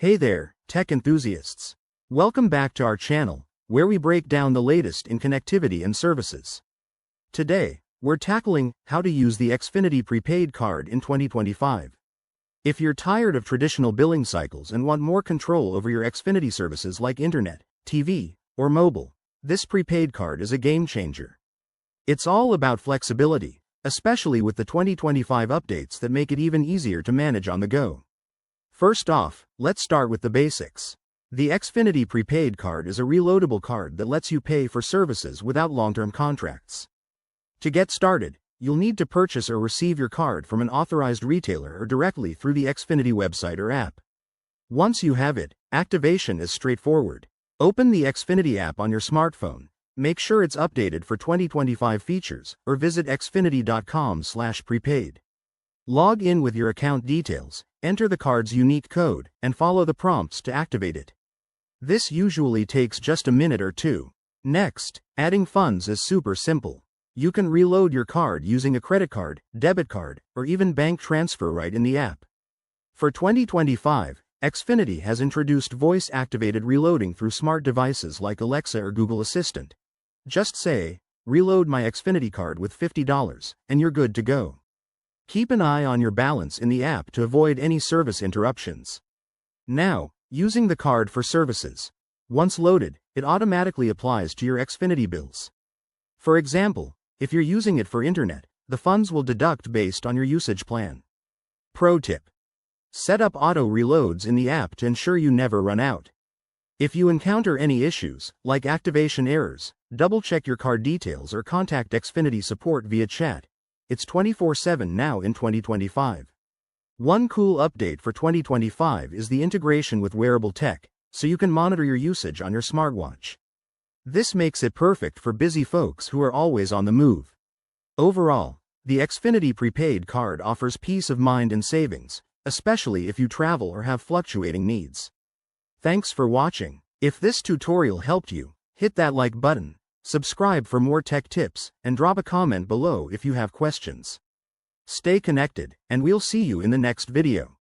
Hey there, tech enthusiasts. Welcome back to our channel, where we break down the latest in connectivity and services. Today, we're tackling how to use the Xfinity Prepaid card in 2025. If you're tired of traditional billing cycles and want more control over your Xfinity services like internet, TV, or mobile, this prepaid card is a game changer. It's all about flexibility, especially with the 2025 updates that make it even easier to manage on the go. First off, let's start with the basics. The Xfinity Prepaid card is a reloadable card that lets you pay for services without long-term contracts. To get started, you'll need to purchase or receive your card from an authorized retailer or directly through the Xfinity website or app. Once you have it, activation is straightforward. Open the Xfinity app on your smartphone, make sure it's updated for 2025 features, or visit xfinity.com/prepaid. Log in with your account details, enter the card's unique code, and follow the prompts to activate it. This usually takes just a minute or two. Next, adding funds is super simple. You can reload your card using a credit card, debit card, or even bank transfer right in the app. For 2025, Xfinity has introduced voice-activated reloading through smart devices like Alexa or Google Assistant. Just say, "Reload my Xfinity card with $50," and you're good to go. Keep an eye on your balance in the app to avoid any service interruptions. Now, using the card for services. Once loaded, it automatically applies to your Xfinity bills. For example, if you're using it for internet, the funds will deduct based on your usage plan. Pro tip: set up auto reloads in the app to ensure you never run out. If you encounter any issues, like activation errors, double-check your card details or contact Xfinity support via chat. It's 24/7 now in 2025. One cool update for 2025 is the integration with wearable tech, so you can monitor your usage on your smartwatch. This makes it perfect for busy folks who are always on the move. Overall, the Xfinity Prepaid card offers peace of mind and savings, especially if you travel or have fluctuating needs. Thanks for watching. If this tutorial helped you, hit that like button. Subscribe for more tech tips, and drop a comment below if you have questions. Stay connected, and we'll see you in the next video.